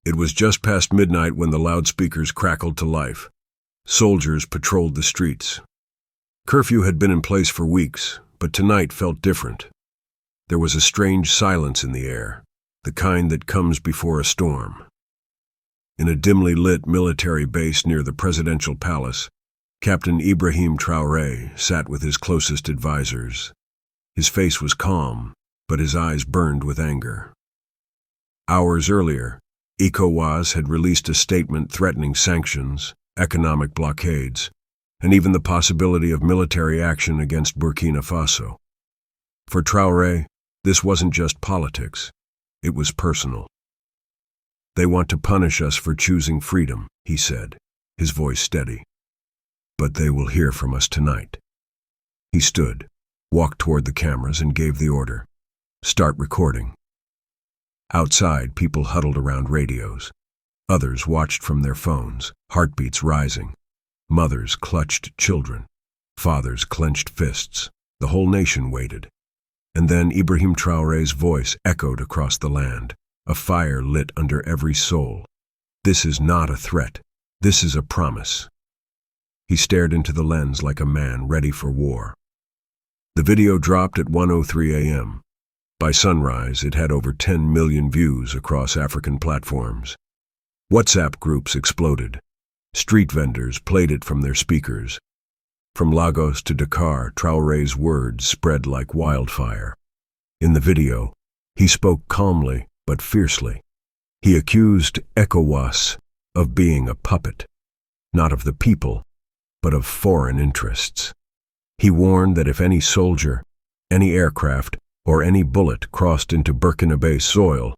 It was just past midnight when the loudspeakers crackled to life. Soldiers patrolled the streets. Curfew had been in place for weeks, but tonight felt different. There was a strange silence in the air, the kind that comes before a storm. In a dimly lit military base near the presidential palace, Captain Ibrahim Traoré sat with his closest advisors. His face was calm, but his eyes burned with anger. Hours earlier, ECOWAS had released a statement threatening sanctions, economic blockades, and even the possibility of military action against Burkina Faso. For Traoré, this wasn't just politics, it was personal. "They want to punish us for choosing freedom," he said, his voice steady. "But they will hear from us tonight." He stood, walked toward the cameras, and gave the order, "Start recording." Outside, people huddled around radios. Others watched from their phones, heartbeats rising. Mothers clutched children. Fathers clenched fists. The whole nation waited. And then Ibrahim Traoré's voice echoed across the land. A fire lit under every soul. "This is not a threat. This is a promise." He stared into the lens like a man ready for war. The video dropped at 1:03 a.m. By sunrise, it had over 10 million views across African platforms. WhatsApp groups exploded. Street vendors played it from their speakers. From Lagos to Dakar, Traoré's words spread like wildfire. In the video, he spoke calmly but fiercely. He accused ECOWAS of being a puppet, not of the people, but of foreign interests. He warned that if any soldier, any aircraft, or any bullet crossed into Burkinabe soil,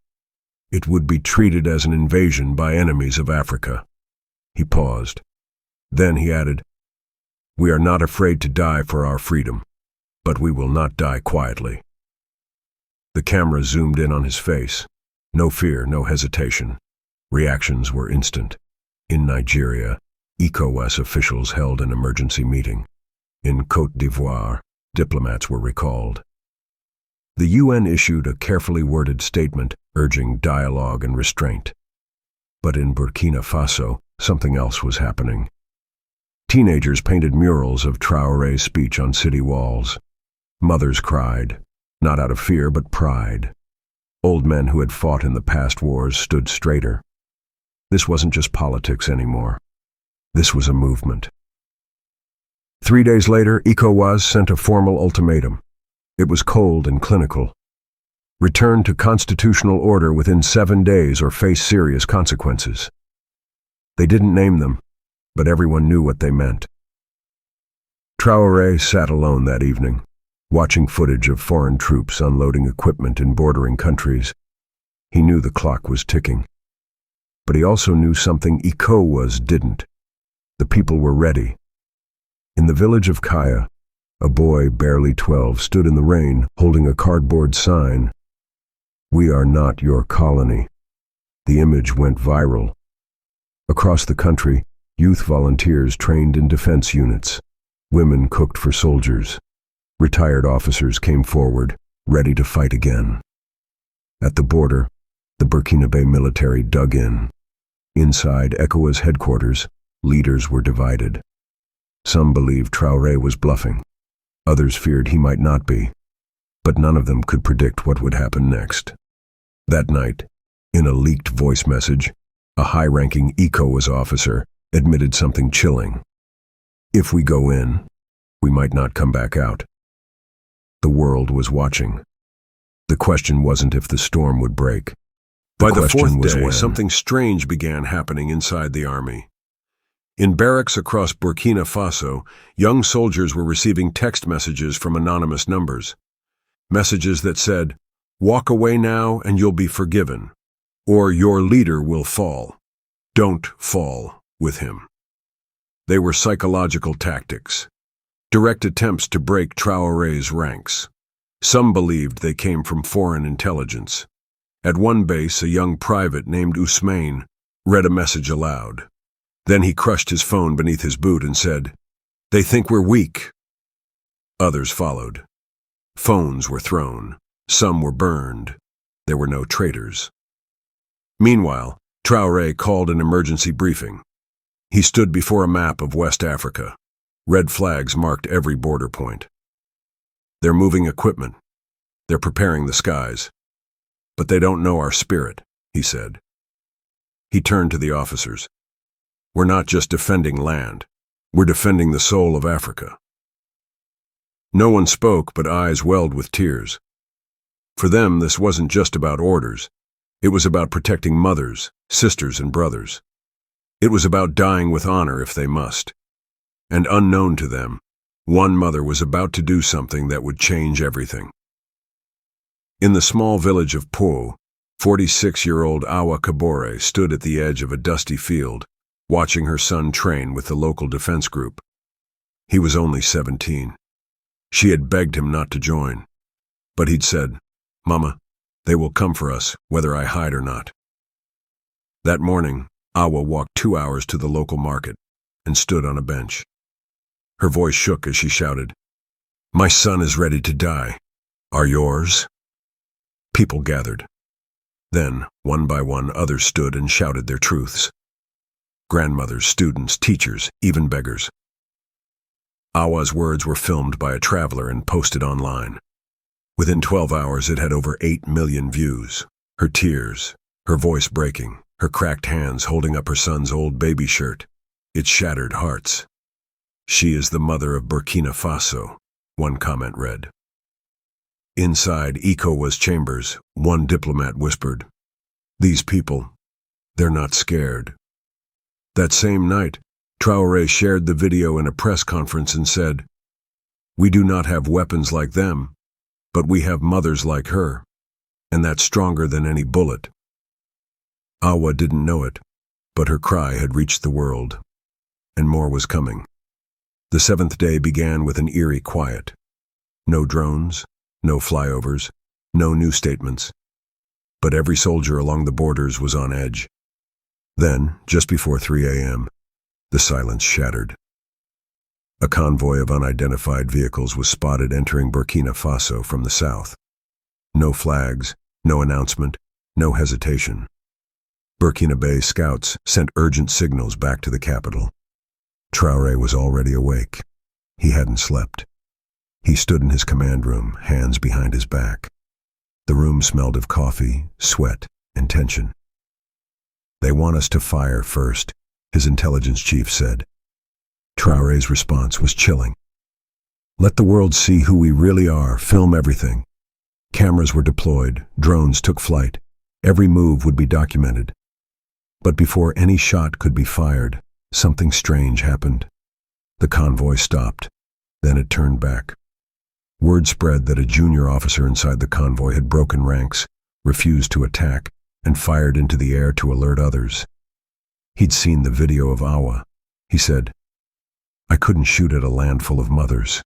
it would be treated as an invasion by enemies of Africa. He paused. Then he added, "We are not afraid to die for our freedom, but we will not die quietly." The camera zoomed in on his face. No fear, no hesitation. Reactions were instant. In Nigeria, ECOWAS officials held an emergency meeting. In Côte d'Ivoire, diplomats were recalled. The UN issued a carefully worded statement urging dialogue and restraint. But in Burkina Faso, something else was happening. Teenagers painted murals of Traoré's speech on city walls. Mothers cried, not out of fear but pride. Old men who had fought in the past wars stood straighter. This wasn't just politics anymore. This was a movement. 3 days later, ECOWAS sent a formal ultimatum. It was cold and clinical. Return to constitutional order within 7 days or face serious consequences. They didn't name them, but everyone knew what they meant. Traoré sat alone that evening, watching footage of foreign troops unloading equipment in bordering countries. He knew the clock was ticking. But he also knew something ECOWAS didn't. The people were ready. In the village of Kaya, a boy barely 12 stood in the rain holding a cardboard sign. "We are not your colony." The image went viral. Across the country, youth volunteers trained in defense units. Women cooked for soldiers. Retired officers came forward, ready to fight again. At the border, the Burkinabe military dug in. Inside ECOWAS headquarters, leaders were divided. Some believed Traoré was bluffing. Others feared he might not be. But none of them could predict what would happen next. That night, in a leaked voice message, a high-ranking ECOWAS officer admitted something chilling. "If we go in, we might not come back out." The world was watching. The question wasn't if the storm would break. By the fourth day, something strange began happening inside the army. In barracks across Burkina Faso, young soldiers were receiving text messages from anonymous numbers. Messages that said, "Walk away now and you'll be forgiven," or "Your leader will fall. Don't fall with him." They were psychological tactics, direct attempts to break Traoré's ranks. Some believed they came from foreign intelligence. At one base, a young private named Ousmane read a message aloud. Then he crushed his phone beneath his boot and said, "They think we're weak." Others followed. Phones were thrown. Some were burned. There were no traitors. Meanwhile, Traoré called an emergency briefing. He stood before a map of West Africa. Red flags marked every border point. They're moving equipment. They're preparing the skies. But they don't know our spirit, he said. He turned to the officers. We're not just defending land. We're defending the soul of Africa. No one spoke, but eyes welled with tears. For them, this wasn't just about orders. It was about protecting mothers, sisters, and brothers. It was about dying with honor if they must. And unknown to them, one mother was about to do something that would change everything. In the small village of Po, 46-year-old Awa Kabore stood at the edge of a dusty field, watching her son train with the local defense group. He was only 17. She had begged him not to join. But he'd said, "Mama, they will come for us, whether I hide or not." That morning, Awa walked 2 hours to the local market and stood on a bench. Her voice shook as she shouted, "My son is ready to die. Are yours?" People gathered. Then, one by one, others stood and shouted their truths. Grandmothers, students, teachers, even beggars. Awa's words were filmed by a traveler and posted online. Within 12 hours, it had over 8 million views. Her tears, her voice breaking, her cracked hands holding up her son's old baby shirt. It shattered hearts. "She is the mother of Burkina Faso," one comment read. Inside ECOWAS chambers, one diplomat whispered, "These people, they're not scared." That same night, Traoré shared the video in a press conference and said, "We do not have weapons like them, but we have mothers like her, and that's stronger than any bullet." Awa didn't know it, but her cry had reached the world, and more was coming. The seventh day began with an eerie quiet. No drones, no flyovers, no new statements. But every soldier along the borders was on edge. Then, just before 3 a.m., the silence shattered. A convoy of unidentified vehicles was spotted entering Burkina Faso from the south. No flags, no announcement, no hesitation. Burkinabe scouts sent urgent signals back to the capital. Traoré was already awake. He hadn't slept. He stood in his command room, hands behind his back. The room smelled of coffee, sweat, and tension. "They want us to fire first," his intelligence chief said. Traoré's response was chilling. "Let the world see who we really are, film everything." Cameras were deployed, drones took flight. Every move would be documented. But before any shot could be fired, something strange happened. The convoy stopped. Then it turned back. Word spread that a junior officer inside the convoy had broken ranks, refused to attack, and fired into the air to alert others. He'd seen the video of Awa. He said, "I couldn't shoot at a land full of mothers."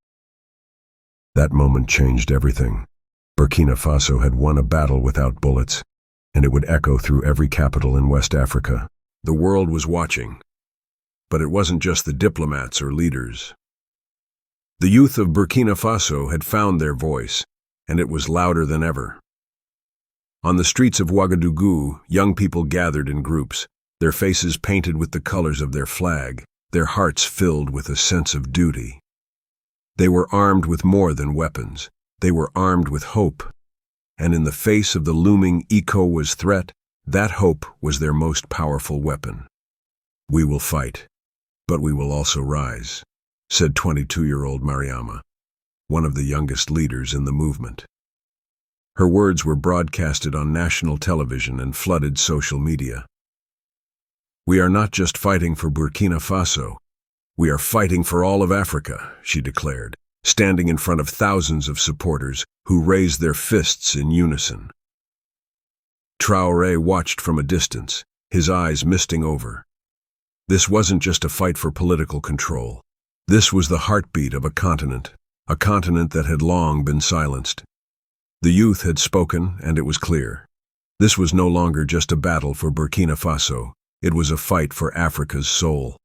That moment changed everything. Burkina Faso had won a battle without bullets, and it would echo through every capital in West Africa. The world was watching. But it wasn't just the diplomats or leaders. The youth of Burkina Faso had found their voice, and it was louder than ever. On the streets of Ouagadougou, young people gathered in groups, their faces painted with the colors of their flag, their hearts filled with a sense of duty. They were armed with more than weapons. They were armed with hope. And in the face of the looming ECOWAS threat, that hope was their most powerful weapon. "We will fight, but we will also rise," said 22-year-old Mariama, one of the youngest leaders in the movement. Her words were broadcasted on national television and flooded social media. "We are not just fighting for Burkina Faso. We are fighting for all of Africa," she declared, standing in front of thousands of supporters who raised their fists in unison. Traoré watched from a distance, his eyes misting over. This wasn't just a fight for political control. This was the heartbeat of a continent that had long been silenced. The youth had spoken, and it was clear. This was no longer just a battle for Burkina Faso. It was a fight for Africa's soul.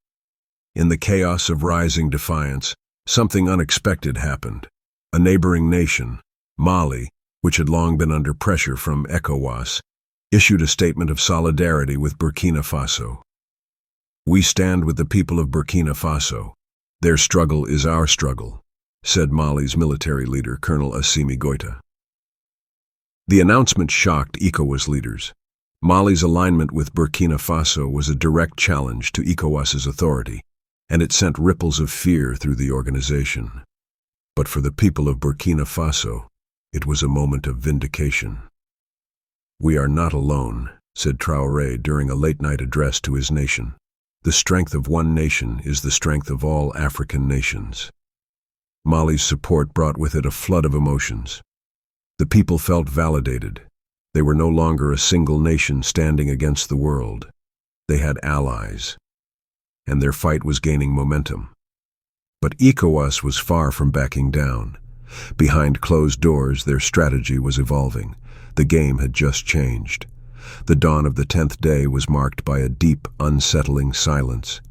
In the chaos of rising defiance, something unexpected happened. A neighboring nation, Mali, which had long been under pressure from ECOWAS, issued a statement of solidarity with Burkina Faso. "We stand with the people of Burkina Faso. Their struggle is our struggle," said Mali's military leader, Colonel Assimi Goïta. The announcement shocked ECOWAS leaders. Mali's alignment with Burkina Faso was a direct challenge to ECOWAS's authority, and it sent ripples of fear through the organization. But for the people of Burkina Faso, it was a moment of vindication. "We are not alone," said Traoré during a late-night address to his nation. "The strength of one nation is the strength of all African nations." Mali's support brought with it a flood of emotions. The people felt validated. They were no longer a single nation standing against the world. They had allies, and their fight was gaining momentum. But ECOWAS was far from backing down. Behind closed doors, their strategy was evolving. The game had just changed. The dawn of the 10th day was marked by a deep, unsettling silence.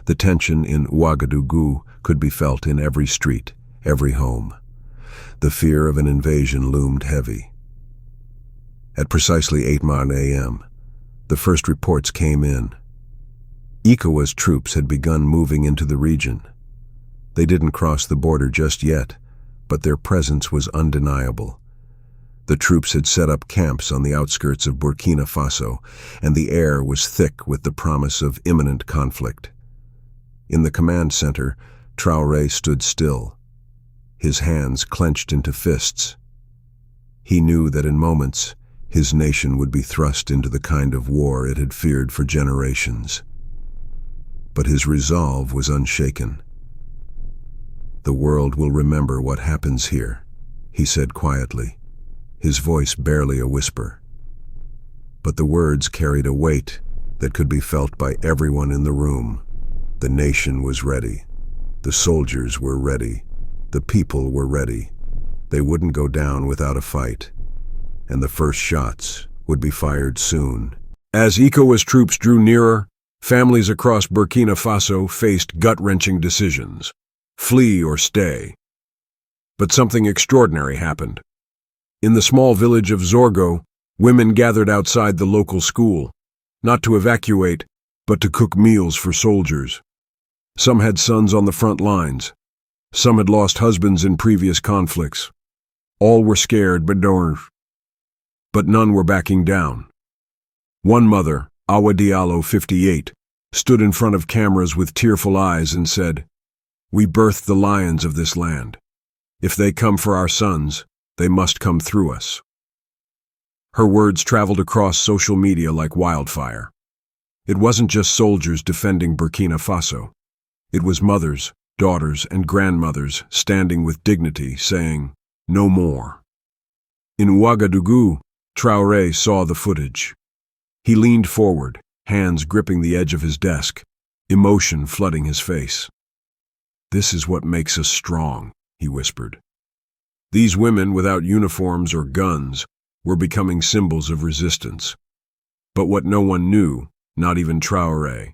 The tension in Ouagadougou could be felt in every street, every home. The fear of an invasion loomed heavy. At precisely 8 a.m., the first reports came in. ECOWAS troops had begun moving into the region. They didn't cross the border just yet, but their presence was undeniable. The troops had set up camps on the outskirts of Burkina Faso, and the air was thick with the promise of imminent conflict. In the command center, Traoré stood still, his hands clenched into fists. He knew that in moments, his nation would be thrust into the kind of war it had feared for generations. But his resolve was unshaken. "The world will remember what happens here," he said quietly, his voice barely a whisper. But the words carried a weight that could be felt by everyone in the room. The nation was ready. The soldiers were ready. The people were ready. They wouldn't go down without a fight, and the first shots would be fired soon. As ECOWAS troops drew nearer, families across Burkina Faso faced gut-wrenching decisions: flee or stay. But something extraordinary happened. In the small village of Zorgo, women gathered outside the local school, not to evacuate, but to cook meals for soldiers. Some had sons on the front lines. Some had lost husbands in previous conflicts. All were scared, but none were backing down. One mother, Awa Diallo, 58, stood in front of cameras with tearful eyes and said, "We birthed the lions of this land. If they come for our sons, they must come through us." Her words traveled across social media like wildfire. It wasn't just soldiers defending Burkina Faso. It was mothers, daughters, and grandmothers standing with dignity, saying, "No more." In Ouagadougou, Traoré saw the footage. He leaned forward, hands gripping the edge of his desk, emotion flooding his face. "This is what makes us strong," he whispered. These women without uniforms or guns were becoming symbols of resistance. But what no one knew, not even Traoré,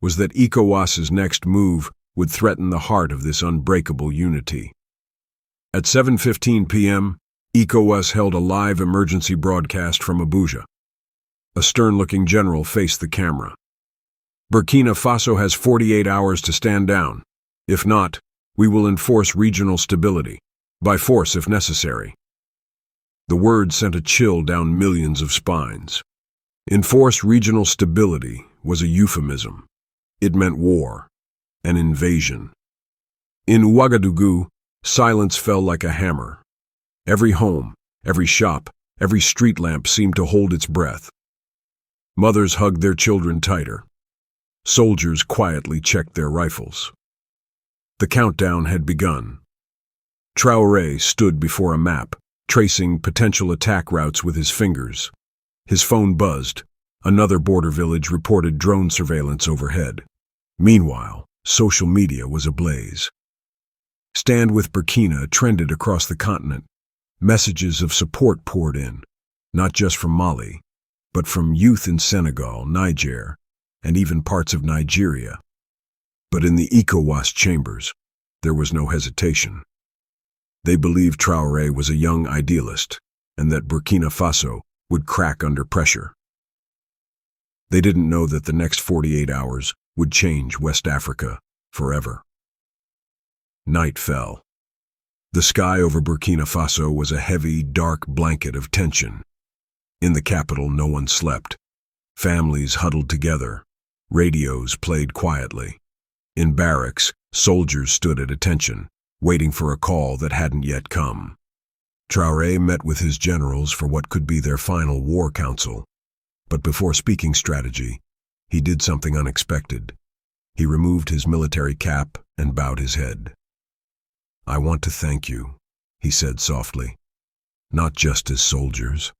was that ECOWAS's next move would threaten the heart of this unbreakable unity. At 7:15 p.m., ECOWAS held a live emergency broadcast from Abuja. A stern-looking general faced the camera. "Burkina Faso has 48 hours to stand down. If not, we will enforce regional stability, by force if necessary." The word sent a chill down millions of spines. Enforce regional stability was a euphemism. It meant war, an invasion. In Ouagadougou, silence fell like a hammer. Every home, every shop, every street lamp seemed to hold its breath. Mothers hugged their children tighter. Soldiers quietly checked their rifles. The countdown had begun. Traoré stood before a map, tracing potential attack routes with his fingers. His phone buzzed. Another border village reported drone surveillance overhead. Meanwhile, social media was ablaze. "Stand with Burkina" trended across the continent. Messages of support poured in, not just from Mali, but from youth in Senegal, Niger, and even parts of Nigeria. But in the ECOWAS chambers, there was no hesitation. They believed Traoré was a young idealist, and that Burkina Faso would crack under pressure. They didn't know that the next 48 hours would change West Africa forever. Night fell. The sky over Burkina Faso was a heavy, dark blanket of tension. In the capital, no one slept. Families huddled together. Radios played quietly. In barracks, soldiers stood at attention, waiting for a call that hadn't yet come. Traoré met with his generals for what could be their final war council. But before speaking strategy, he did something unexpected. He removed his military cap and bowed his head. "I want to thank you," he said softly, "not just as soldiers,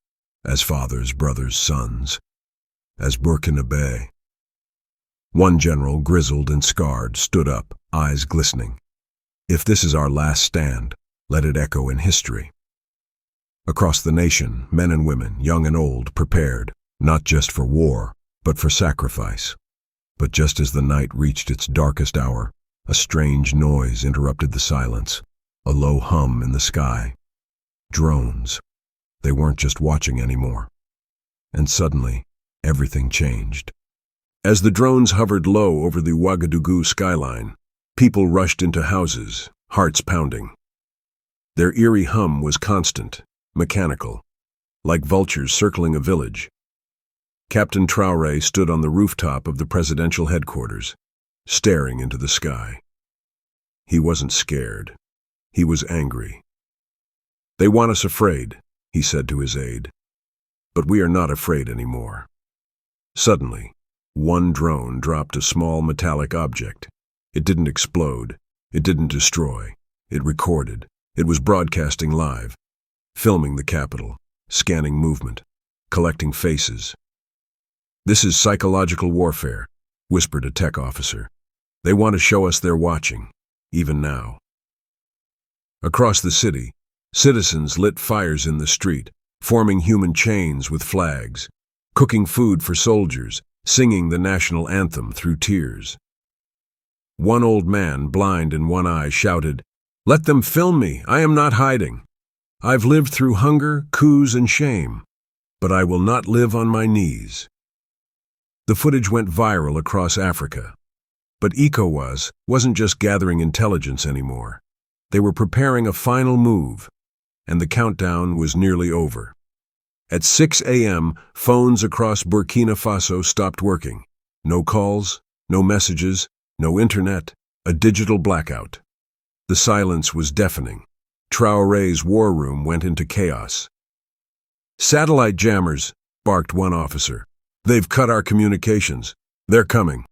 as fathers, brothers, sons, as Burkinabé." One general, grizzled and scarred, stood up, eyes glistening. "If this is our last stand, let it echo in history." Across the nation, men and women, young and old, prepared, not just for war, but for sacrifice. But just as the night reached its darkest hour, a strange noise interrupted the silence, a low hum in the sky. Drones. They weren't just watching anymore. And suddenly, everything changed. As the drones hovered low over the Ouagadougou skyline, people rushed into houses, hearts pounding. Their eerie hum was constant, mechanical, like vultures circling a village. Captain Traoré stood on the rooftop of the presidential headquarters, staring into the sky. He wasn't scared. He was angry. "They want us afraid," he said to his aide. "But we are not afraid anymore." Suddenly, one drone dropped a small metallic object. It didn't explode. It didn't destroy. It recorded. It was broadcasting live, filming the capital, scanning movement, collecting faces. "This is psychological warfare," whispered a tech officer. "They want to show us they're watching, even now." Across the city, citizens lit fires in the street, forming human chains with flags, cooking food for soldiers, singing the national anthem through tears. One old man, blind in one eye, shouted, "Let them film me, I am not hiding. I've lived through hunger, coups, and shame, but I will not live on my knees." The footage went viral across Africa. But ECOWAS wasn't just gathering intelligence anymore. They were preparing a final move, and the countdown was nearly over. At 6 a.m., phones across Burkina Faso stopped working. No calls, no messages, no internet, a digital blackout. The silence was deafening. Traoré's war room went into chaos. "Satellite jammers," barked one officer. "They've cut our communications. They're coming."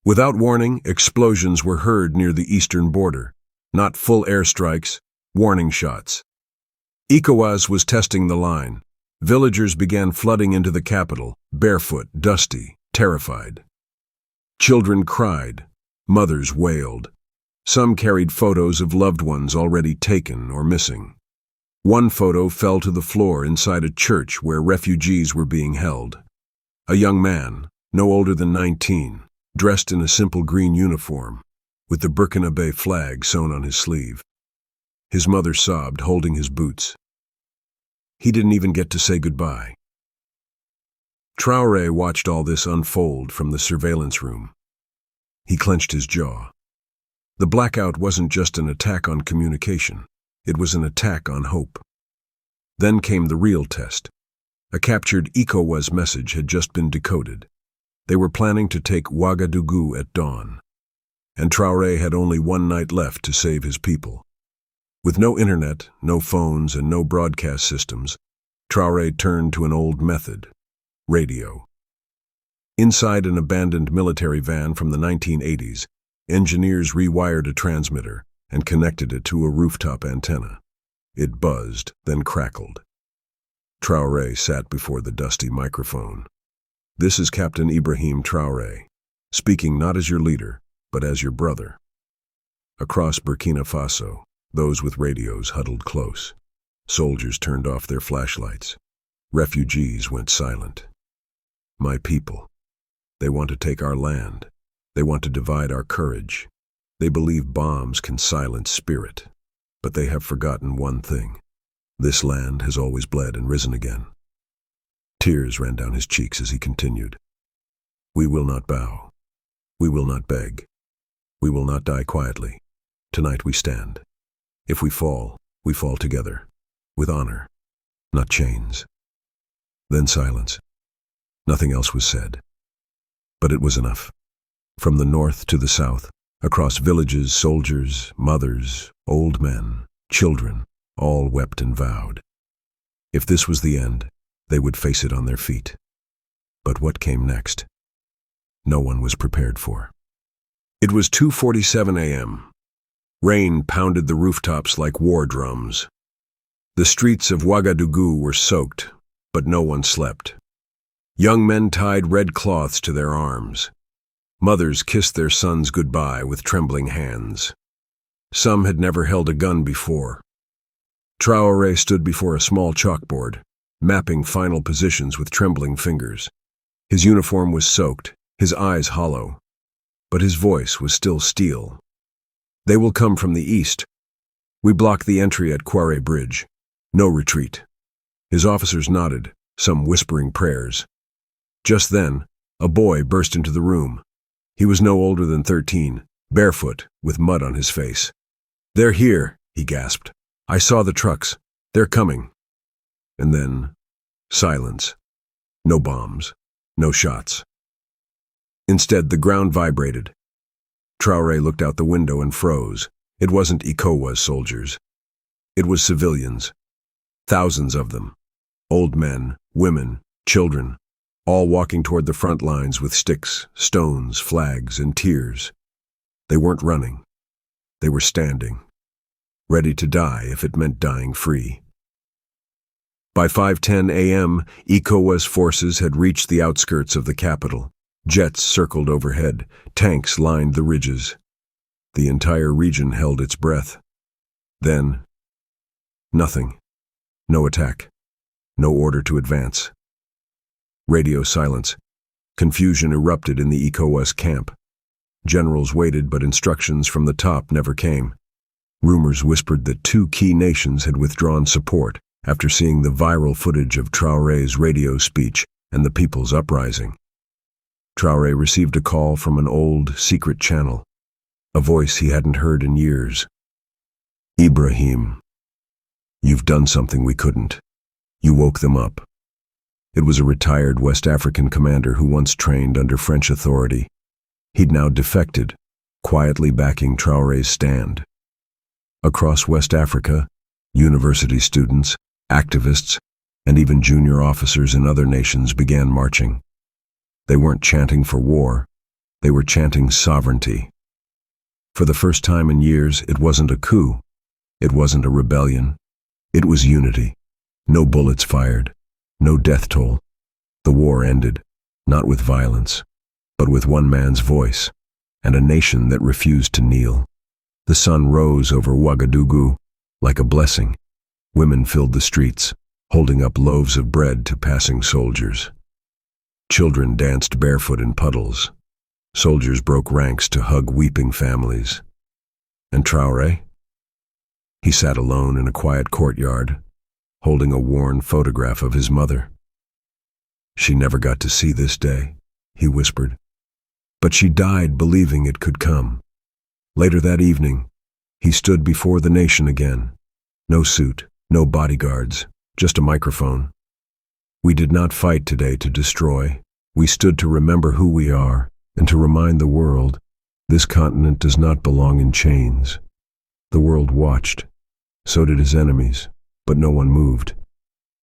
Without warning, explosions were heard near the eastern border. Not full airstrikes, warning shots. ECOWAS was testing the line. Villagers began flooding into the capital, barefoot, dusty, terrified. Children cried. Mothers wailed. Some carried photos of loved ones already taken or missing. One photo fell to the floor inside a church where refugees were being held. A young man, no older than 19, dressed in a simple green uniform, with the Burkinabé flag sewn on his sleeve. His mother sobbed, holding his boots. He didn't even get to say goodbye. Traoré watched all this unfold from the surveillance room. He clenched his jaw. The blackout wasn't just an attack on communication. It was an attack on hope. Then came the real test. A captured ECOWAS message had just been decoded. They were planning to take Ouagadougou at dawn. And Traoré had only one night left to save his people. With no internet, no phones, and no broadcast systems, Traoré turned to an old method: radio. Inside an abandoned military van from the 1980s, engineers rewired a transmitter and connected it to a rooftop antenna. It buzzed, then crackled. Traoré sat before the dusty microphone. "This is Captain Ibrahim Traoré, speaking not as your leader, but as your brother." Across Burkina Faso, those with radios huddled close. Soldiers turned off their flashlights. Refugees went silent. "My people. They want to take our land. They want to divide our courage. They believe bombs can silence spirit. But they have forgotten one thing. This land has always bled and risen again. Tears ran down his cheeks as he continued. We will not bow. We will not beg. We will not die quietly. Tonight we stand. If we fall together, with honor, not chains. Then silence. Nothing else was said. But it was enough. From the north to the south, across villages, soldiers, mothers, old men, children, all wept and vowed. If this was the end, they would face it on their feet. But what came next? No one was prepared for. It was 2:47 a.m. Rain pounded the rooftops like war drums. The streets of Ouagadougou were soaked, but no one slept. Young men tied red cloths to their arms. Mothers kissed their sons goodbye with trembling hands. Some had never held a gun before. Traoré stood before a small chalkboard, mapping final positions with trembling fingers. His uniform was soaked, his eyes hollow, but his voice was still steel. They will come from the east. We block the entry at Quarry Bridge. No retreat. His officers nodded, some whispering prayers. Just then, a boy burst into the room. He was no older than 13, barefoot, with mud on his face. They're here, he gasped. I saw the trucks. They're coming. And then, silence. No bombs. No shots. Instead, the ground vibrated. Traoré looked out the window and froze. It wasn't ECOWAS soldiers. It was civilians. Thousands of them. Old men, women, children, all walking toward the front lines with sticks, stones, flags, and tears. They weren't running. They were standing, ready to die if it meant dying free. By 5:10 a.m., ECOWAS forces had reached the outskirts of the capital. Jets circled overhead, tanks lined the ridges. The entire region held its breath. Then, nothing. No attack. No order to advance. Radio silence. Confusion erupted in the ECOWAS camp. Generals waited, but instructions from the top never came. Rumors whispered that 2 key nations had withdrawn support after seeing the viral footage of Traoré's radio speech and the people's uprising. Traoré received a call from an old, secret channel, a voice he hadn't heard in years. Ibrahim, you've done something we couldn't. You woke them up. It was a retired West African commander who once trained under French authority. He'd now defected, quietly backing Traoré's stand. Across West Africa, university students, activists, and even junior officers in other nations began marching. They weren't chanting for war, they were chanting sovereignty. For the first time in years, it wasn't a coup, it wasn't a rebellion, it was unity. No bullets fired, no death toll. The war ended, not with violence, but with one man's voice, and a nation that refused to kneel. The sun rose over Ouagadougou like a blessing. Women filled the streets, holding up loaves of bread to passing soldiers. Children danced barefoot in puddles. Soldiers broke ranks to hug weeping families. And Traoré? He sat alone in a quiet courtyard, holding a worn photograph of his mother. She never got to see this day, he whispered. But she died believing it could come. Later that evening, he stood before the nation again. No suit, no bodyguards, just a microphone. We did not fight today to destroy. We stood to remember who we are and to remind the world this continent does not belong in chains. The world watched. So did his enemies, but no one moved.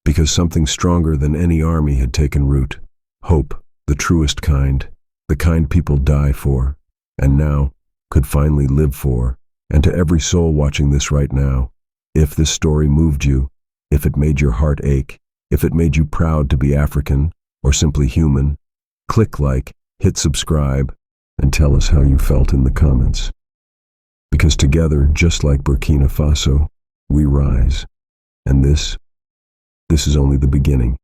Because something stronger than any army had taken root. Hope, the truest kind, the kind people die for, and now could finally live for. And to every soul watching this right now, if this story moved you, if it made your heart ache, if it made you proud to be African or simply human, click like, hit subscribe, and tell us how you felt in the comments. Because together, just like Burkina Faso, we rise. And this is only the beginning.